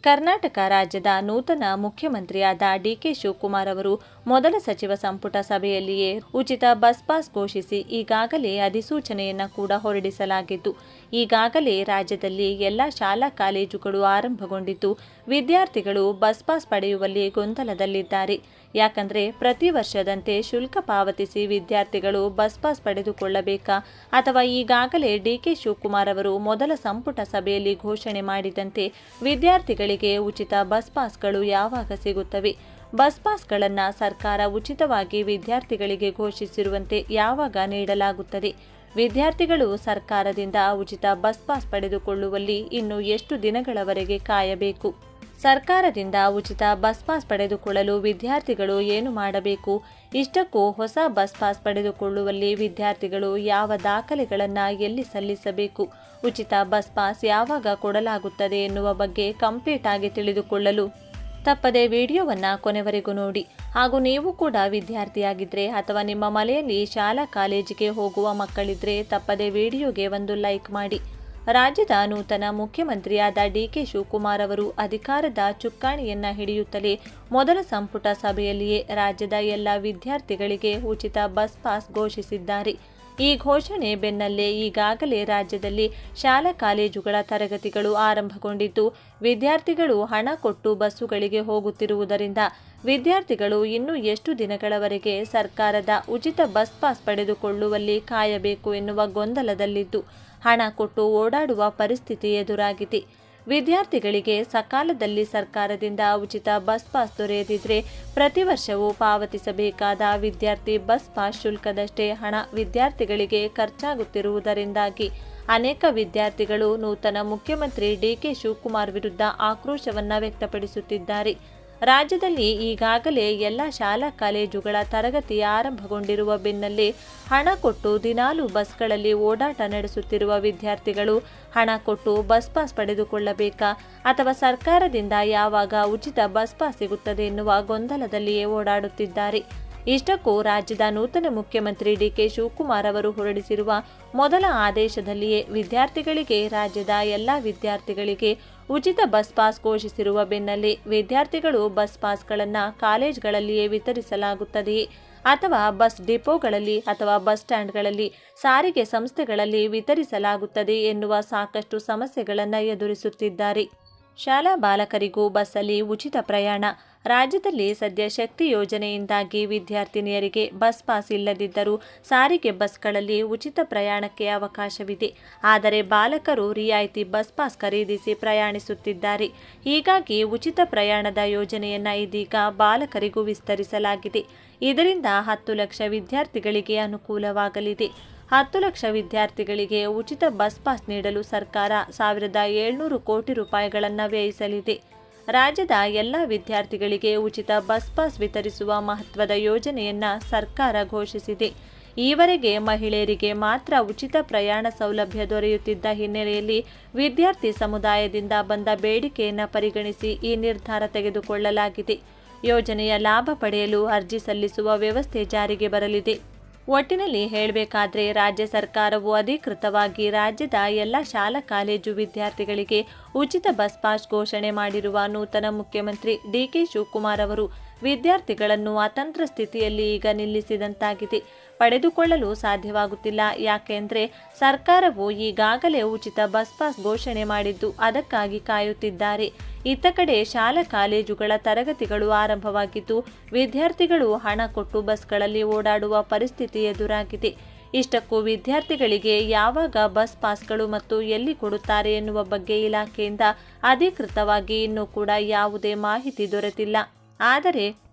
ಕರ್ನಾಟಕ ರಾಜ್ಯದ ನೂತನ ಮುಖ್ಯಮಂತ್ರಿಯಾದ ಡಿಕೆ ಶಿವಕುಮಾರ್ ಅವರು ಮೊದಲ ಸಚಿವ ಸಂಪುಟ ಸಭೆಯಲ್ಲಿಯೇ ಉಚಿತ ಬಸ್ ಪಾಸ್ ಘೋಷಿಸಿ ಈಗಾಗಲೇ ಅಧಿಸೂಚನೆಯನ್ನು ಕೂಡ ಹೊರಡಿಸಲಾಗಿದ್ದು, ಈಗಾಗಲೇ ರಾಜ್ಯದಲ್ಲಿ ಎಲ್ಲ ಶಾಲಾ ಕಾಲೇಜುಗಳು ಆರಂಭಗೊಂಡಿದ್ದು, ವಿದ್ಯಾರ್ಥಿಗಳು ಬಸ್ ಪಾಸ್ ಪಡೆಯುವಲ್ಲಿ ಗೊಂದಲದಲ್ಲಿದ್ದಾರೆ. ಯಾಕಂದ್ರೆ ಪ್ರತಿ ವರ್ಷದಂತೆ ಶುಲ್ಕ ಪಾವತಿಸಿ ವಿದ್ಯಾರ್ಥಿಗಳು ಬಸ್ ಪಾಸ್ ಪಡೆದುಕೊಳ್ಳಬೇಕಾ ಅಥವಾ ಈಗಾಗಲೇ ಡಿಕೆ ಶಿವಕುಮಾರ್ ಅವರು ಮೊದಲ ಸಂಪುಟ ಸಭೆಯಲ್ಲಿ ಘೋಷಣೆ ಮಾಡಿದಂತೆ ವಿದ್ಯಾರ್ಥಿಗಳಿಗೆ ಉಚಿತ ಬಸ್ ಪಾಸ್ಗಳು ಯಾವಾಗ ಸಿಗುತ್ತವೆ? ಬಸ್ ಪಾಸ್ಗಳನ್ನು ಸರ್ಕಾರ ಉಚಿತವಾಗಿ ವಿದ್ಯಾರ್ಥಿಗಳಿಗೆ ಘೋಷಿಸಿರುವಂತೆ ಯಾವಾಗ ನೀಡಲಾಗುತ್ತದೆ? ವಿದ್ಯಾರ್ಥಿಗಳು ಸರ್ಕಾರದಿಂದ ಉಚಿತ ಬಸ್ ಪಾಸ್ ಪಡೆದುಕೊಳ್ಳುವಲ್ಲಿ ಇನ್ನು ಎಷ್ಟು ದಿನಗಳವರೆಗೆ ಕಾಯಬೇಕು? ಸರ್ಕಾರದಿಂದ ಉಚಿತ ಬಸ್ ಪಾಸ್ ಪಡೆದುಕೊಳ್ಳಲು ವಿದ್ಯಾರ್ಥಿಗಳು ಏನು ಮಾಡಬೇಕು? ಇಷ್ಟಕ್ಕೂ ಹೊಸ ಬಸ್ ಪಾಸ್ ಪಡೆದುಕೊಳ್ಳುವಲ್ಲಿ ವಿದ್ಯಾರ್ಥಿಗಳು ಯಾವ ದಾಖಲೆಗಳನ್ನು ಎಲ್ಲಿ ಸಲ್ಲಿಸಬೇಕು? ಉಚಿತ ಬಸ್ ಪಾಸ್ ಯಾವಾಗ ಕೊಡಲಾಗುತ್ತದೆ ಎನ್ನುವ ಬಗ್ಗೆ ಕಂಪ್ಲೀಟ್ ಆಗಿ ತಿಳಿದುಕೊಳ್ಳಲು ತಪ್ಪದೆ ವಿಡಿಯೋವನ್ನು ಕೊನೆವರೆಗೂ ನೋಡಿ. ಹಾಗೂ ನೀವು ಕೂಡ ವಿದ್ಯಾರ್ಥಿಯಾಗಿದ್ದರೆ ಅಥವಾ ನಿಮ್ಮ ಮನೆಯಲ್ಲಿ ಶಾಲಾ ಕಾಲೇಜಿಗೆ ಹೋಗುವ ಮಕ್ಕಳಿದ್ರೆ ತಪ್ಪದೆ ವಿಡಿಯೋಗೆ ಒಂದು ಲೈಕ್ ಮಾಡಿ. ರಾಜ್ಯದ ನೂತನ ಮುಖ್ಯಮಂತ್ರಿಯಾದ ಡಿಕೆ ಶಿವಕುಮಾರ್ ಅವರು ಅಧಿಕಾರದ ಚುಕ್ಕಾಣಿಯನ್ನ ಹಿಡಿಯುತ್ತಲೇ ಮೊದಲ ಸಂಪುಟ ಸಭೆಯಲ್ಲಿಯೇ ರಾಜ್ಯದ ಎಲ್ಲ ವಿದ್ಯಾರ್ಥಿಗಳಿಗೆ ಉಚಿತ ಬಸ್ ಪಾಸ್ ಘೋಷಿಸಿದ್ದಾರೆ. ಈ ಘೋಷಣೆ ಬೆನ್ನಲ್ಲೇ ಈಗಾಗಲೇ ರಾಜ್ಯದಲ್ಲಿ ಶಾಲಾ ಕಾಲೇಜುಗಳ ತರಗತಿಗಳು ಆರಂಭಗೊಂಡಿದ್ದು, ವಿದ್ಯಾರ್ಥಿಗಳು ಹಣ ಕೊಟ್ಟು ಬಸ್ಸುಗಳಿಗೆ ಹೋಗುತ್ತಿರುವುದರಿಂದ ವಿದ್ಯಾರ್ಥಿಗಳು ಇನ್ನೂ ಎಷ್ಟು ದಿನಗಳವರೆಗೆ ಸರ್ಕಾರದ ಉಚಿತ ಬಸ್ ಪಾಸ್ ಪಡೆದುಕೊಳ್ಳುವಲ್ಲಿ ಕಾಯಬೇಕು ಎನ್ನುವ ಗೊಂದಲದಲ್ಲಿದ್ದು, ಹಣ ಕೊಟ್ಟು ಓಡಾಡುವ ಪರಿಸ್ಥಿತಿ ಎದುರಾಗಿದೆ. ವಿದ್ಯಾರ್ಥಿಗಳಿಗೆ ಸಕಾಲದಲ್ಲಿ ಸರ್ಕಾರದಿಂದ ಉಚಿತ ಬಸ್ ಪಾಸ್ ದೊರೆಯದಿದ್ದರೆ ಪ್ರತಿ ವರ್ಷವೂ ಪಾವತಿಸಬೇಕಾದ ವಿದ್ಯಾರ್ಥಿ ಬಸ್ ಪಾಸ್ ಶುಲ್ಕದಷ್ಟೇ ಹಣ ವಿದ್ಯಾರ್ಥಿಗಳಿಗೆ ಖರ್ಚಾಗುತ್ತಿರುವುದರಿಂದಾಗಿ ಅನೇಕ ವಿದ್ಯಾರ್ಥಿಗಳು ನೂತನ ಮುಖ್ಯಮಂತ್ರಿ ಡಿಕೆ ಶಿವಕುಮಾರ್ ವಿರುದ್ಧ ಆಕ್ರೋಶವನ್ನು ವ್ಯಕ್ತಪಡಿಸುತ್ತಿದ್ದಾರೆ. ರಾಜ್ಯದಲ್ಲಿ ಈಗಾಗಲೇ ಎಲ್ಲ ಶಾಲಾ ಕಾಲೇಜುಗಳ ತರಗತಿ ಆರಂಭಗೊಂಡಿರುವ ಬೆನ್ನಲ್ಲೇ ಹಣ ಕೊಟ್ಟು ದಿನಾಲೂ ಬಸ್ಗಳಲ್ಲಿ ಓಡಾಟ ನಡೆಸುತ್ತಿರುವ ವಿದ್ಯಾರ್ಥಿಗಳು ಹಣ ಕೊಟ್ಟು ಬಸ್ ಪಾಸ್ ಪಡೆದುಕೊಳ್ಳಬೇಕಾ ಅಥವಾ ಸರ್ಕಾರದಿಂದ ಯಾವಾಗ ಉಚಿತ ಬಸ್ ಪಾಸ್ ಸಿಗುತ್ತದೆ ಎನ್ನುವ ಗೊಂದಲದಲ್ಲಿಯೇ ಓಡಾಡುತ್ತಿದ್ದಾರೆ. ಇಷ್ಟಕ್ಕೂ ರಾಜ್ಯದ ನೂತನ ಮುಖ್ಯಮಂತ್ರಿ ಡಿಕೆ ಶಿವಕುಮಾರ್ ಅವರು ಹೊರಡಿಸಿರುವ ಮೊದಲ ಆದೇಶದಲ್ಲಿಯೇ ವಿದ್ಯಾರ್ಥಿಗಳಿಗೆ ರಾಜ್ಯದ ಎಲ್ಲ ವಿದ್ಯಾರ್ಥಿಗಳಿಗೆ ಉಚಿತ ಬಸ್ ಪಾಸ್ ಘೋಷಿಸಿರುವ ಬೆನ್ನಲ್ಲೇ ವಿದ್ಯಾರ್ಥಿಗಳು ಬಸ್ ಪಾಸ್ಗಳನ್ನು ಕಾಲೇಜ್ಗಳಲ್ಲಿಯೇ ವಿತರಿಸಲಾಗುತ್ತದೆಯೇ ಅಥವಾ ಬಸ್ ಡಿಪೋಗಳಲ್ಲಿ ಅಥವಾ ಬಸ್ ಸ್ಟ್ಯಾಂಡ್ಗಳಲ್ಲಿ ಸಾರಿಗೆ ಸಂಸ್ಥೆಗಳಲ್ಲಿ ವಿತರಿಸಲಾಗುತ್ತದೆ ಎನ್ನುವ ಸಾಕಷ್ಟು ಸಮಸ್ಯೆಗಳನ್ನು ಎದುರಿಸುತ್ತಿದ್ದಾರೆ. ಶಾಲಾ ಬಾಲಕರಿಗೂ ಬಸ್ಸಲ್ಲಿ ಉಚಿತ ಪ್ರಯಾಣ. ರಾಜ್ಯದಲ್ಲಿ ಸದ್ಯ ಶಕ್ತಿ ಯೋಜನೆಯಿಂದಾಗಿ ವಿದ್ಯಾರ್ಥಿನಿಯರಿಗೆ ಬಸ್ ಪಾಸ್ ಇಲ್ಲದಿದ್ದರೂ ಸಾರಿಗೆ ಬಸ್ಗಳಲ್ಲಿ ಉಚಿತ ಪ್ರಯಾಣಕ್ಕೆ ಅವಕಾಶವಿದೆ. ಆದರೆ ಬಾಲಕರು ರಿಯಾಯಿತಿ ಬಸ್ ಪಾಸ್ ಖರೀದಿಸಿ ಪ್ರಯಾಣಿಸುತ್ತಿದ್ದಾರೆ. ಹೀಗಾಗಿ ಉಚಿತ ಪ್ರಯಾಣದ ಯೋಜನೆಯನ್ನು ಇದೀಗ ಬಾಲಕರಿಗೂ ವಿಸ್ತರಿಸಲಾಗಿದೆ. ಇದರಿಂದ 10 ಲಕ್ಷ ವಿದ್ಯಾರ್ಥಿಗಳಿಗೆ ಅನುಕೂಲವಾಗಲಿದೆ. 10 ಲಕ್ಷ ವಿದ್ಯಾರ್ಥಿಗಳಿಗೆ ಉಚಿತ ಬಸ್ ಪಾಸ್ ನೀಡಲು ಸರ್ಕಾರ 1700 ಕೋಟಿ ರೂಪಾಯಿಗಳನ್ನು ವ್ಯಯಿಸಲಿದೆ. ರಾಜ್ಯದ ಎಲ್ಲ ವಿದ್ಯಾರ್ಥಿಗಳಿಗೆ ಉಚಿತ ಬಸ್ ಪಾಸ್ ವಿತರಿಸುವ ಮಹತ್ವದ ಯೋಜನೆಯನ್ನ ಸರ್ಕಾರ ಘೋಷಿಸಿದೆ. ಈವರೆಗೆ ಮಹಿಳೆಯರಿಗೆ ಮಾತ್ರ ಉಚಿತ ಪ್ರಯಾಣ ಸೌಲಭ್ಯ ದೊರೆಯುತ್ತಿದ್ದ ಹಿನ್ನೆಲೆಯಲ್ಲಿ ವಿದ್ಯಾರ್ಥಿ ಸಮುದಾಯದಿಂದ ಬಂದ ಬೇಡಿಕೆಯನ್ನು ಪರಿಗಣಿಸಿ ಈ ನಿರ್ಧಾರ ತೆಗೆದುಕೊಳ್ಳಲಾಗಿದೆ. ಯೋಜನೆಯ ಲಾಭ ಪಡೆಯಲು ಅರ್ಜಿ ಸಲ್ಲಿಸುವ ವ್ಯವಸ್ಥೆ ಜಾರಿಗೆ ಬರಲಿದೆ. ಒಟ್ಟಿನಲ್ಲಿ ಹೇಳಬೇಕಾದ್ರೆ ರಾಜ್ಯ ಸರ್ಕಾರವು ಅಧಿಕೃತವಾಗಿ ರಾಜ್ಯದ ಎಲ್ಲ ಶಾಲಾ ಕಾಲೇಜು ವಿದ್ಯಾರ್ಥಿಗಳಿಗೆ ಉಚಿತ ಬಸ್ ಪಾಸ್ ಘೋಷಣೆ ಮಾಡಿರುವ ನೂತನ ಮುಖ್ಯಮಂತ್ರಿ ಡಿಕೆ ಶಿವಕುಮಾರ್ ಅವರು ವಿದ್ಯಾರ್ಥಿಗಳನ್ನು ಅತಂತ್ರ ಸ್ಥಿತಿಯಲ್ಲಿ ಈಗ ನಿಲ್ಲಿಸಿದಂತಾಗಿದೆ. ಪಡೆದುಕೊಳ್ಳಲು ಸಾಧ್ಯವಾಗುತ್ತಿಲ್ಲ. ಯಾಕೆಂದರೆ ಸರ್ಕಾರವು ಈಗಾಗಲೇ ಉಚಿತ ಬಸ್ ಪಾಸ್ ಘೋಷಣೆ ಮಾಡಿದ್ದು ಅದಕ್ಕಾಗಿ ಕಾಯುತ್ತಿದ್ದಾರೆ. ಇತ್ತ ಕಡೆ ಶಾಲಾ ಕಾಲೇಜುಗಳ ತರಗತಿಗಳು ಆರಂಭವಾಗಿದ್ದು ವಿದ್ಯಾರ್ಥಿಗಳು ಹಣ ಕೊಟ್ಟು ಬಸ್ಗಳಲ್ಲಿ ಓಡಾಡುವ ಪರಿಸ್ಥಿತಿ ಎದುರಾಗಿದೆ. ಇಷ್ಟಕ್ಕೂ ವಿದ್ಯಾರ್ಥಿಗಳಿಗೆ ಯಾವಾಗ ಬಸ್ ಪಾಸ್ಗಳು ಮತ್ತು ಎಲ್ಲಿ ಕೊಡುತ್ತಾರೆ ಎನ್ನುವ ಬಗ್ಗೆ ಇಲಾಖೆಯಿಂದ ಅಧಿಕೃತವಾಗಿ ಇನ್ನೂ ಕೂಡ ಯಾವುದೇ ಮಾಹಿತಿ ದೊರೆತಿಲ್ಲ. ಆದರೆ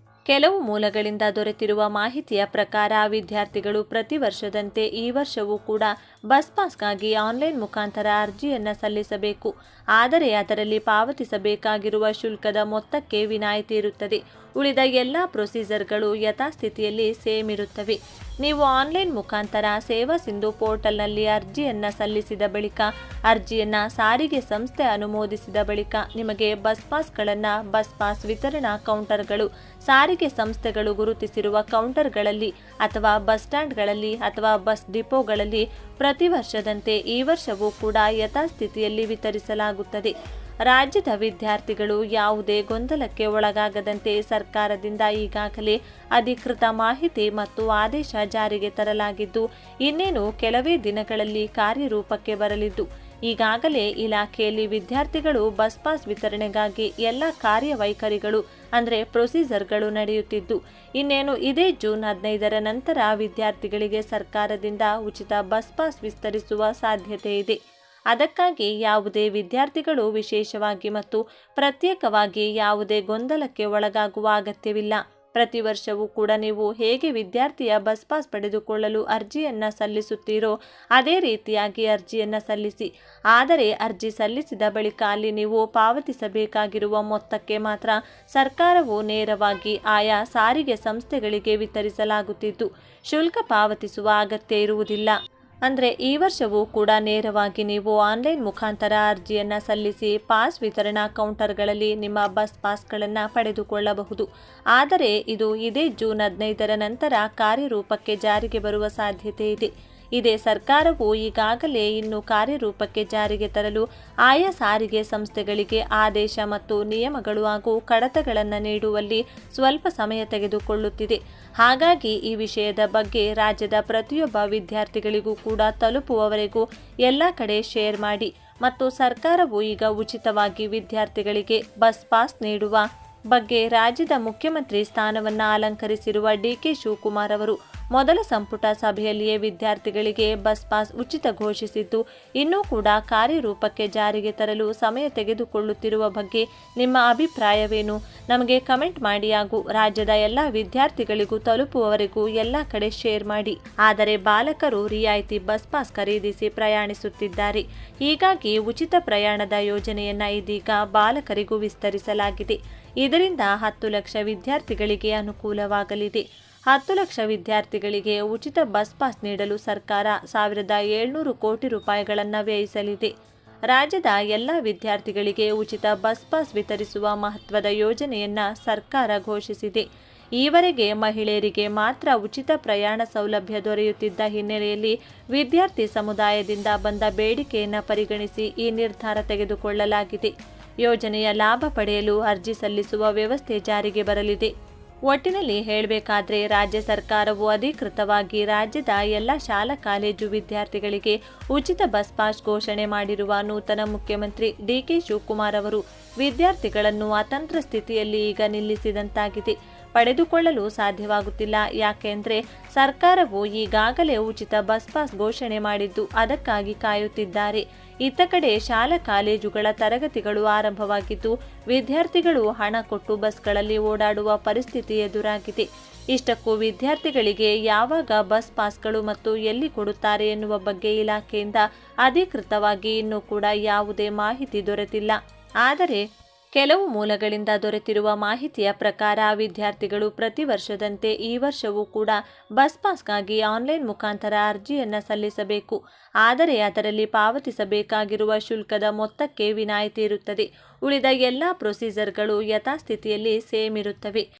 ಕೆಲವು ಮೂಲಗಳಿಂದ ದೊರೆತಿರುವ ಮಾಹಿತಿಯ ಪ್ರಕಾರ ವಿದ್ಯಾರ್ಥಿಗಳು ಪ್ರತಿ ವರ್ಷದಂತೆ ಈ ವರ್ಷವೂ ಕೂಡ ಬಸ್ ಪಾಸ್ಗಾಗಿ ಆನ್ಲೈನ್ ಮುಖಾಂತರ ಅರ್ಜಿಯನ್ನು ಸಲ್ಲಿಸಬೇಕು. ಆದರೆ ಅದರಲ್ಲಿ ಪಾವತಿಸಬೇಕಾಗಿರುವ ಶುಲ್ಕದ ಮೊತ್ತಕ್ಕೆ ವಿನಾಯಿತಿ ಇರುತ್ತದೆ. ಉಳಿದ ಎಲ್ಲ ಪ್ರೊಸೀಜರ್ಗಳು ಯಥಾಸ್ಥಿತಿಯಲ್ಲಿ ಸೇಮ್ ಇರುತ್ತವೆ. ನೀವು ಆನ್ಲೈನ್ ಮುಖಾಂತರ ಸೇವಾ ಸಿಂಧು ಪೋರ್ಟಲ್ನಲ್ಲಿ ಅರ್ಜಿಯನ್ನು ಸಲ್ಲಿಸಿದ ಬಳಿಕ ಅರ್ಜಿಯನ್ನು ಸಾರಿಗೆ ಸಂಸ್ಥೆ ಅನುಮೋದಿಸಿದ ಬಳಿಕ ನಿಮಗೆ ಬಸ್ ಪಾಸ್ಗಳನ್ನು ಬಸ್ ಪಾಸ್ ವಿತರಣಾ ಕೌಂಟರ್ಗಳು, ಸಾರಿಗೆ ಸಂಸ್ಥೆಗಳು ಗುರುತಿಸಿರುವ ಕೌಂಟರ್ಗಳಲ್ಲಿ ಅಥವಾ ಬಸ್ ಸ್ಟ್ಯಾಂಡ್ಗಳಲ್ಲಿ ಅಥವಾ ಬಸ್ ಡಿಪೋಗಳಲ್ಲಿ ಪ್ರತಿ ವರ್ಷದಂತೆ ಈ ವರ್ಷವೂ ಕೂಡ ಯಥಾಸ್ಥಿತಿಯಲ್ಲಿ ವಿತರಿಸಲಾಗುತ್ತದೆ. ರಾಜ್ಯದ ವಿದ್ಯಾರ್ಥಿಗಳು ಯಾವುದೇ ಗೊಂದಲಕ್ಕೆ ಒಳಗಾಗದಂತೆ ಸರ್ಕಾರದಿಂದ ಈಗಾಗಲೇ ಅಧಿಕೃತ ಮಾಹಿತಿ ಮತ್ತು ಆದೇಶ ಜಾರಿಗೆ ತರಲಾಗಿದ್ದು, ಇನ್ನೇನು ಕೆಲವೇ ದಿನಗಳಲ್ಲಿ ಕಾರ್ಯರೂಪಕ್ಕೆ ಬರಲಿದ್ದು, ಈಗಾಗಲೇ ಇಲಾಖೆಯಲ್ಲಿ ವಿದ್ಯಾರ್ಥಿಗಳು ಬಸ್ ಪಾಸ್ ವಿತರಣೆಗಾಗಿ ಎಲ್ಲ ಕಾರ್ಯವೈಖರಿಗಳು ಅಂದರೆ ಪ್ರೊಸೀಜರ್ಗಳು ನಡೆಯುತ್ತಿದ್ದು, ಇನ್ನೇನು ಇದೇ ಜೂನ್ 15ರ ನಂತರ ವಿದ್ಯಾರ್ಥಿಗಳಿಗೆ ಸರ್ಕಾರದಿಂದ ಉಚಿತ ಬಸ್ ಪಾಸ್ ವಿಸ್ತರಿಸುವ ಸಾಧ್ಯತೆ ಇದೆ. ಅದಕ್ಕಾಗಿ ಯಾವುದೇ ವಿದ್ಯಾರ್ಥಿಗಳು ವಿಶೇಷವಾಗಿ ಮತ್ತು ಪ್ರತ್ಯೇಕವಾಗಿ ಯಾವುದೇ ಗೊಂದಲಕ್ಕೆ ಒಳಗಾಗುವ ಅಗತ್ಯವಿಲ್ಲ. ಪ್ರತಿ ವರ್ಷವೂ ಕೂಡ ನೀವು ಹೇಗೆ ವಿದ್ಯಾರ್ಥಿಯ ಬಸ್ ಪಾಸ್ ಪಡೆದುಕೊಳ್ಳಲು ಅರ್ಜಿಯನ್ನು ಸಲ್ಲಿಸುತ್ತೀರೋ ಅದೇ ರೀತಿಯಾಗಿ ಅರ್ಜಿಯನ್ನು ಸಲ್ಲಿಸಿ. ಆದರೆ ಅರ್ಜಿ ಸಲ್ಲಿಸಿದ ಬಳಿಕ ಅಲ್ಲಿ ನೀವು ಪಾವತಿಸಬೇಕಾಗಿರುವ ಮೊತ್ತಕ್ಕೆ ಮಾತ್ರ ಸರ್ಕಾರವು ನೇರವಾಗಿ ಆಯಾ ಸಾರಿಗೆ ಸಂಸ್ಥೆಗಳಿಗೆ ವಿತರಿಸಲಾಗುತ್ತಿದ್ದು, ಶುಲ್ಕ ಪಾವತಿಸುವ ಅಗತ್ಯ ಇರುವುದಿಲ್ಲ. ಅಂದರೆ ಈ ವರ್ಷವೂ ಕೂಡ ನೇರವಾಗಿ ನೀವು ಆನ್ಲೈನ್ ಮುಖಾಂತರ ಅರ್ಜಿಯನ್ನು ಸಲ್ಲಿಸಿ ಪಾಸ್ ವಿತರಣಾ ಕೌಂಟರ್ಗಳಲ್ಲಿ ನಿಮ್ಮ ಬಸ್ ಪಾಸ್ಗಳನ್ನು ಪಡೆದುಕೊಳ್ಳಬಹುದು. ಆದರೆ ಇದು ಇದೇ ಜೂನ್ 15ರ ನಂತರ ಕಾರ್ಯರೂಪಕ್ಕೆ ಜಾರಿಗೆ ಬರುವ ಸಾಧ್ಯತೆ ಇದೆ. ಇದೇ ಸರ್ಕಾರವು ಈಗಾಗಲೇ ಇನ್ನು ಕಾರ್ಯರೂಪಕ್ಕೆ ಜಾರಿಗೆ ತರಲು ಆಯಾ ಸಾರಿಗೆ ಸಂಸ್ಥೆಗಳಿಗೆ ಆದೇಶ ಮತ್ತು ನಿಯಮಗಳು ಹಾಗೂ ಕಡತಗಳನ್ನು ನೀಡುವಲ್ಲಿ ಸ್ವಲ್ಪ ಸಮಯ ತೆಗೆದುಕೊಳ್ಳುತ್ತಿದೆ. ಹಾಗಾಗಿ ಈ ವಿಷಯದ ಬಗ್ಗೆ ರಾಜ್ಯದ ಪ್ರತಿಯೊಬ್ಬ ವಿದ್ಯಾರ್ಥಿಗಳಿಗೂ ಕೂಡ ತಲುಪುವವರೆಗೂ ಎಲ್ಲ ಕಡೆ ಶೇರ್ ಮಾಡಿ ಮತ್ತು ಸರ್ಕಾರವು ಈಗ ಉಚಿತವಾಗಿ ವಿದ್ಯಾರ್ಥಿಗಳಿಗೆ ಬಸ್ ಪಾಸ್ ನೀಡುವ ಬಗ್ಗೆ ರಾಜ್ಯದ ಮುಖ್ಯಮಂತ್ರಿ ಸ್ಥಾನವನ್ನು ಅಲಂಕರಿಸಿರುವ ಡಿ.ಕೆ. ಶಿವಕುಮಾರ್ ಅವರು ಮೊದಲ ಸಂಪುಟ ಸಭೆಯಲ್ಲಿಯೇ ವಿದ್ಯಾರ್ಥಿಗಳಿಗೆ ಬಸ್ ಪಾಸ್ ಉಚಿತ ಘೋಷಿಸಿದ್ದು, ಇನ್ನೂ ಕೂಡ ಕಾರ್ಯರೂಪಕ್ಕೆ ಜಾರಿಗೆ ತರಲು ಸಮಯ ತೆಗೆದುಕೊಳ್ಳುತ್ತಿರುವ ಬಗ್ಗೆ ನಿಮ್ಮ ಅಭಿಪ್ರಾಯವೇನು? ನಮಗೆ ಕಮೆಂಟ್ ಮಾಡಿ ಹಾಗೂ ರಾಜ್ಯದ ಎಲ್ಲ ವಿದ್ಯಾರ್ಥಿಗಳಿಗೂ ತಲುಪುವವರೆಗೂ ಎಲ್ಲ ಕಡೆ ಶೇರ್ ಮಾಡಿ. ಆದರೆ ಬಾಲಕರು ರಿಯಾಯಿತಿ ಬಸ್ ಪಾಸ್ ಖರೀದಿಸಿ ಪ್ರಯಾಣಿಸುತ್ತಿದ್ದಾರೆ. ಹೀಗಾಗಿ ಉಚಿತ ಪ್ರಯಾಣದ ಯೋಜನೆಯನ್ನು ಇದೀಗ ಬಾಲಕರಿಗೂ ವಿಸ್ತರಿಸಲಾಗಿದೆ. ಇದರಿಂದ 10 ಲಕ್ಷ ವಿದ್ಯಾರ್ಥಿಗಳಿಗೆ ಅನುಕೂಲವಾಗಲಿದೆ. 10 ಲಕ್ಷ ವಿದ್ಯಾರ್ಥಿಗಳಿಗೆ ಉಚಿತ ಬಸ್ ಪಾಸ್ ನೀಡಲು ಸರ್ಕಾರ 1,700 ಕೋಟಿ ರೂಪಾಯಿಗಳನ್ನು ವ್ಯಯಿಸಲಿದೆ. ರಾಜ್ಯದ ಎಲ್ಲ ವಿದ್ಯಾರ್ಥಿಗಳಿಗೆ ಉಚಿತ ಬಸ್ ಪಾಸ್ ವಿತರಿಸುವ ಮಹತ್ವದ ಯೋಜನೆಯನ್ನು ಸರ್ಕಾರ ಘೋಷಿಸಿದೆ. ಈವರೆಗೆ ಮಹಿಳೆಯರಿಗೆ ಮಾತ್ರ ಉಚಿತ ಪ್ರಯಾಣ ಸೌಲಭ್ಯ ದೊರೆಯುತ್ತಿದ್ದ ಹಿನ್ನೆಲೆಯಲ್ಲಿ ವಿದ್ಯಾರ್ಥಿ ಸಮುದಾಯದಿಂದ ಬಂದ ಬೇಡಿಕೆಯನ್ನು ಪರಿಗಣಿಸಿ ಈ ನಿರ್ಧಾರ ತೆಗೆದುಕೊಳ್ಳಲಾಗಿದೆ. ಯೋಜನೆಯ ಲಾಭ ಪಡೆಯಲು ಅರ್ಜಿ ಸಲ್ಲಿಸುವ ವ್ಯವಸ್ಥೆ ಜಾರಿಗೆ ಬರಲಿದೆ. ಒಟ್ಟಿನಲ್ಲಿ ಹೇಳಬೇಕಾದ್ರೆ ರಾಜ್ಯ ಸರ್ಕಾರವು ಅಧಿಕೃತವಾಗಿ ರಾಜ್ಯದ ಎಲ್ಲ ಶಾಲಾ ಕಾಲೇಜು ವಿದ್ಯಾರ್ಥಿಗಳಿಗೆ ಉಚಿತ ಬಸ್ ಪಾಸ್ ಘೋಷಣೆ ಮಾಡಿರುವ ನೂತನ ಮುಖ್ಯಮಂತ್ರಿ ಡಿ.ಕೆ. ಶಿವಕುಮಾರ್ ಅವರು ವಿದ್ಯಾರ್ಥಿಗಳನ್ನು ಅತಂತ್ರ ಸ್ಥಿತಿಯಲ್ಲಿ ಈಗ ನಿಲ್ಲಿಸಿದಂತಾಗಿದೆ. ಪಡೆದುಕೊಳ್ಳಲು ಸಾಧ್ಯವಾಗುತ್ತಿಲ್ಲ. ಯಾಕೆಂದರೆ ಸರ್ಕಾರವು ಈಗಾಗಲೇ ಉಚಿತ ಬಸ್ ಪಾಸ್ ಘೋಷಣೆ ಮಾಡಿದ್ದು ಅದಕ್ಕಾಗಿ ಕಾಯುತ್ತಿದ್ದಾರೆ. ಇತ್ತ ಕಡೆ ಶಾಲಾ ಕಾಲೇಜುಗಳ ತರಗತಿಗಳು ಆರಂಭವಾಗಿದ್ದು ವಿದ್ಯಾರ್ಥಿಗಳು ಹಣ ಕೊಟ್ಟು ಬಸ್ಗಳಲ್ಲಿ ಓಡಾಡುವ ಪರಿಸ್ಥಿತಿ ಎದುರಾಗಿದೆ. ಇಷ್ಟಕ್ಕೂ ವಿದ್ಯಾರ್ಥಿಗಳಿಗೆ ಯಾವಾಗ ಬಸ್ ಪಾಸ್ಗಳು ಮತ್ತು ಎಲ್ಲಿ ಕೊಡುತ್ತಾರೆ ಎನ್ನುವ ಬಗ್ಗೆ ಇಲಾಖೆಯಿಂದ ಅಧಿಕೃತವಾಗಿ ಇನ್ನೂ ಕೂಡ ಯಾವುದೇ ಮಾಹಿತಿ ದೊರೆತಿಲ್ಲ. ಆದರೆ ಕೆಲವು ಮೂಲಗಳಿಂದ ದೊರೆತಿರುವ ಮಾಹಿತಿಯ ಪ್ರಕಾರ ವಿದ್ಯಾರ್ಥಿಗಳು ಪ್ರತಿ ವರ್ಷದಂತೆ ಈ ವರ್ಷವೂ ಕೂಡ ಬಸ್ ಪಾಸ್ಗಾಗಿ ಆನ್ಲೈನ್ ಮುಖಾಂತರ ಅರ್ಜಿಯನ್ನು ಸಲ್ಲಿಸಬೇಕು. ಆದರೆ ಅದರಲ್ಲಿ ಪಾವತಿಸಬೇಕಾಗಿರುವ ಶುಲ್ಕದ ಮೊತ್ತಕ್ಕೆ ವಿನಾಯಿತಿ ಇರುತ್ತದೆ. ಉಳಿದ ಎಲ್ಲ ಪ್ರೊಸೀಜರ್ಗಳು ಯಥಾಸ್ಥಿತಿಯಲ್ಲಿ ಸೇಮ್ ಇರುತ್ತವೆ.